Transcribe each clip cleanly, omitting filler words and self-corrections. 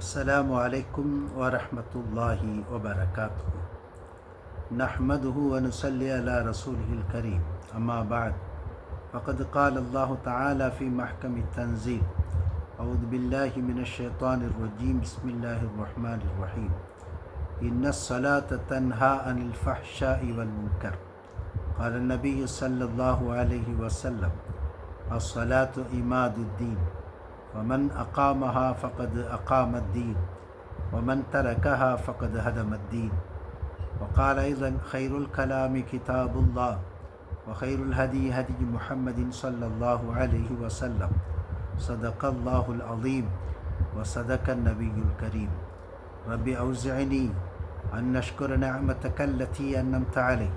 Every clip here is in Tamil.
अस्सलामु अलैकुम व रहमतुल्लाहि व बरकातुहू। नहमदुहु व नुसल्ली अला रसूलिहिल करीम। अम्मा बाद फ़क़द क़ाल अल्लाहु तआला फ़ी महकमित तंज़ील। अऊज़ु बिल्लाहि मिनश शैतानिर रजीम। बिस्मिल्लाहिर रहमानिर रहीम। इन्नस्सलात तन्हा अनिल फ़हशाइ वल मुनकर। क़ाल नबी सल्लल्लाहु अलैहि वसल्लम अस्सलातु इमादुद्दीन वमन अक़ामहा फ़क़द अक़ामद्दीन वमन तरकहा फ़क़द हदमद्दीन। वक़ाल अय्ज़न खैरुल कलामि किताबुल्लाह व खैरुल हदी हदी मुहम्मदिन सल्लल्लाहु अलैहि वसल्लम। सदक़ल्लाहुल अज़ीम व सदक़न नबियुल करीम। रब्बि औज़िअनी अन नश्कुर निअमतकल्लती अन्अमत अलैना।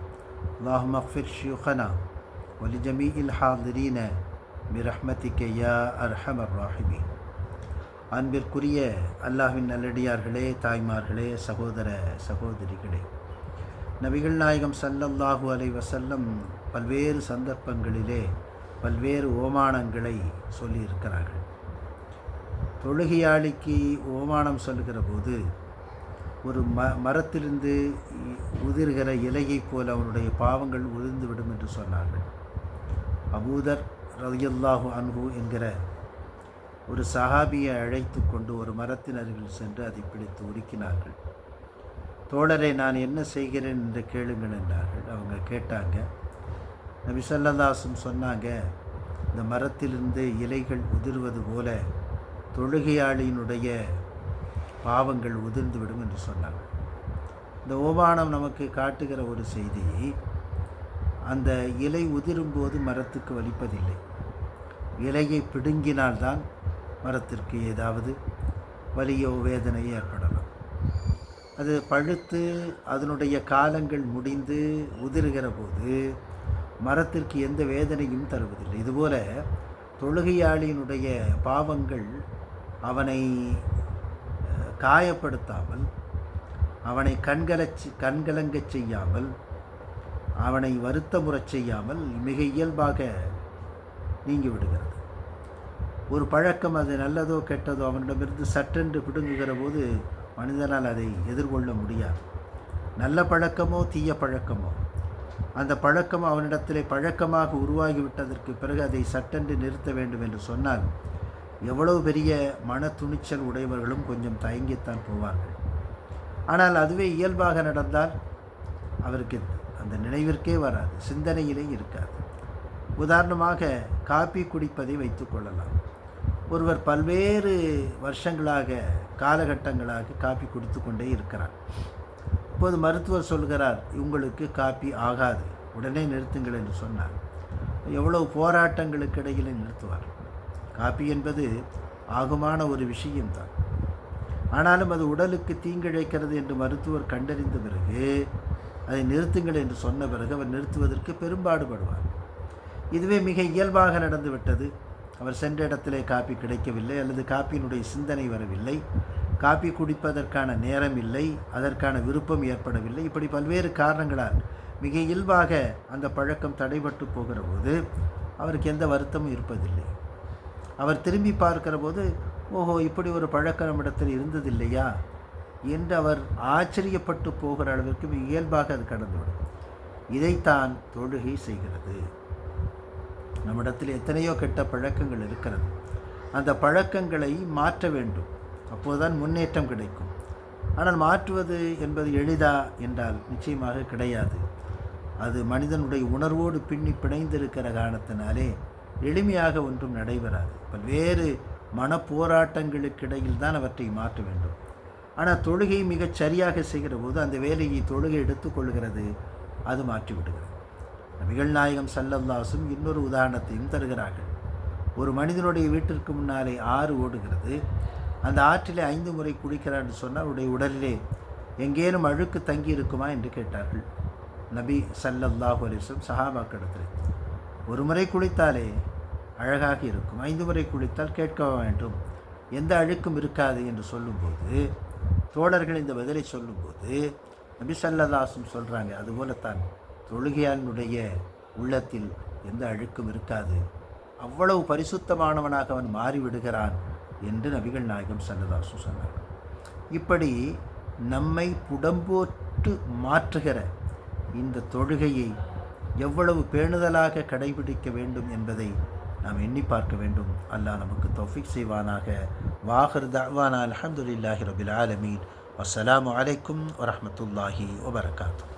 अल्लाहुम्मा अग़फ़िर शुयूख़ना व लिजमीइल हाज़िरीन பிரஹ்மதிக யா அர்ஹமர் ராஹிமீன். அன்பிற்குரிய அல்லாஹ்வின் நல்லடியார்களே, தாய்மார்களே, சகோதர சகோதரிகளே, நபிகள் நாயகம் ஸல்லல்லாஹு அலைஹி வஸல்லம் பல்வேறு சந்தர்ப்பங்களிலே பல்வேறு ஓமானங்களை சொல்லியிருக்கிறார்கள். தொழுகையாளிக்கு ஓமானம் சொல்லுகிற போது ஒரு மரத்திலிருந்து உதிர்கிற இலையைப் போல அவனுடைய பாவங்கள் உதிர்ந்துவிடும் என்று சொன்னார்கள். அபூதர் ரலியல்லாஹு அன்ஹு என்கிற ஒரு சஹாபியை அழைத்து கொண்டு ஒரு மரத்தின் அருகில் சென்று அதை பிடித்து உருக்கினார்கள். தோழரை, நான் என்ன செய்கிறேன் என்று கேளுங்கள் என்றார்கள். அவங்க கேட்டாங்க. நபி ஸல்லல்லாஹு அலைஹி வஸல்லம் சொன்னாங்க, இந்த மரத்திலிருந்து இலைகள் உதிர்வது போல தொழுகையாளியினுடைய பாவங்கள் உதிர்ந்துவிடும் என்று சொன்னாங்க. இந்த ஓமானம் நமக்கு காட்டுகிற ஒரு செய்தி, அந்த இலை உதிரும்போது மரத்துக்கு வலிப்பதில்லை. இலையை பிடுங்கினால்தான் மரத்திற்கு ஏதாவது வலியோ வேதனையோ ஏற்படலாம். அது பழுத்து அதனுடைய காலங்கள் முடிந்து உதிர்கிற போது மரத்திற்கு எந்த வேதனையும் தருவதில்லை. இதுபோல தொழுகையாளியினுடைய பாவங்கள் அவனை காயப்படுத்தாமல், அவனை கண்கலங்கச் செய்யாமல், அவனை வருத்தமுறச் செய்யாமல் மிக இயல்பாக நீங்கி விடுகிறது. ஒரு பழக்கம், அது நல்லதோ கெட்டதோ, அவனிடமிருந்து சட்டென்று பிடுங்குகிற போது மனிதனால் அதை எதிர்கொள்ள முடியாது. நல்ல பழக்கமோ தீய பழக்கமோ, அந்த பழக்கம் அவனிடத்திலே பழக்கமாக உருவாகிவிட்டதற்கு பிறகு அதை சட்டென்று நிறுத்த வேண்டும் என்று சொன்னால் எவ்வளவு பெரிய மன துணிச்சல் உடையவர்களும் கொஞ்சம் தயங்கித்தான் போவார்கள். ஆனால் அதுவே இயல்பாக நடந்தால் அவருக்கு அந்த நினைவிற்கே வராது, சிந்தனையிலே இருக்காது. உதாரணமாக காப்பி குடிப்பதை வைத்து கொள்ளலாம். ஒருவர் பல்வேறு வருஷங்களாக, காலகட்டங்களாக காப்பி குடித்து கொண்டே இருக்கிறார். இப்போது மருத்துவர் சொல்கிறார், உங்களுக்கு காப்பி ஆகாது, உடனே நிறுத்துங்கள் என்று சொன்னார். எவ்வளவு போராட்டங்களுக்கு இடையில் நிறுத்துவார். காப்பி என்பது ஆகுமான ஒரு விஷயம்தான். ஆனாலும் அது உடலுக்கு தீங்கிழைக்கிறது என்று மருத்துவர் கண்டறிந்த பிறகு அதை நிறுத்துங்கள் என்று சொன்ன பிறகு அவர் நிறுத்துவதற்கு பெரும்பாடுபடுவார். இதுவே மிக இயல்பாக நடந்துவிட்டது. அவர் சென்ற இடத்திலே காப்பி கிடைக்கவில்லை, அல்லது காப்பியினுடைய சிந்தனை வரவில்லை, காப்பி குடிப்பதற்கான நேரம் இல்லை, அதற்கான விருப்பம் ஏற்படவில்லை. இப்படி பல்வேறு காரணங்களால் மிக இயல்பாக அந்த பழக்கம் தடைபட்டு போகிற போது அவருக்கு எந்த வருத்தமும் இருப்பதில்லை. அவர் திரும்பி பார்க்கிற போது, ஓஹோ, இப்படி ஒரு பழக்கம் நம்மிடத்தில் இருந்ததில்லையா என்று அவர் ஆச்சரியப்பட்டு போகிற அளவிற்கு மிக இயல்பாக அது கடந்துவிடும். இதைத்தான் தொழுகை செய்கிறது. நம்மிடத்தில் எத்தனையோ கெட்ட பழக்கங்கள் இருக்கிறது. அந்த பழக்கங்களை மாற்ற வேண்டும், அப்போதுதான் முன்னேற்றம் கிடைக்கும். ஆனால் மாற்றுவது என்பது எளிதா என்றால் நிச்சயமாக கிடையாது. அது மனிதனுடைய உணர்வோடு பின்னி பிணைந்திருக்கிற காரணத்தினாலே எளிமையாக ஒன்றும் நடைபெறாது. பல்வேறு மனப்போராட்டங்களுக்கு இடையில் தான் அவற்றை மாற்ற வேண்டும். ஆனால் தொழுகை மிகச் சரியாக செய்கிற போது அந்த வேலையை தொழுகை எடுத்துக்கொள்கிறது, அது மாற்றிவிடுகிறது. நபிகள் நாயகம் ஸல்லல்லாஹு அலைஹி வஸல்லம் இன்னொரு உதாரணத்தையும் தருகிறார்கள். ஒரு மனிதனுடைய வீட்டிற்கு முன்னாலே ஆறு ஓடுகிறது. அந்த ஆற்றிலே 5 முறை குளிக்கிறார் என்று சொன்னால் அவருடைய உடலிலே எங்கேனும் அழுக்கு தங்கி இருக்குமா என்று கேட்டார்கள் நபி ஸல்லல்லாஹு அலைஹி வஸல்லம் சஹாபாக்களிடத்தில். ஒரு முறை குளித்தாலே அழகாக இருக்கும், 5 முறை குளித்தால் கேட்க வேண்டும், எந்த அழுக்கும் இருக்காது என்று சொல்லும்போது, தோழர்கள் இந்த பதிலை சொல்லும்போது நபி ஸல்லல்லாஹு அலைஹி வஸல்லம் சொல்கிறாங்க, அதுபோலத்தான் தொழுகையாளினுடைய உள்ளத்தில் எந்த அழுக்கும் இருக்காது, அவ்வளவு பரிசுத்தமானவனாக அவன் மாறிவிடுகிறான் என்று நபிகள் நாயகம் ஸல்லல்லாஹு அலைஹி வஸல்லம் சொன்னார்கள். இப்படி நம்மை புடம்போட்டு மாற்றுகிற இந்த தொழுகையை எவ்வளவு பேணுதலாக கடைபிடிக்க வேண்டும் என்பதை நாம் எண்ணி பார்க்க வேண்டும். அல்லாஹ் நமக்கு தௌஃபீக் செய்வானாக. வாஹிர் தஅவானா அல்ஹம்துலில்லாஹி ரபில் ஆலமீன். வஸ்ஸலாமு அலைக்கும் வரஹ்மத்துல்லாஹி வபரகாத்துஹு.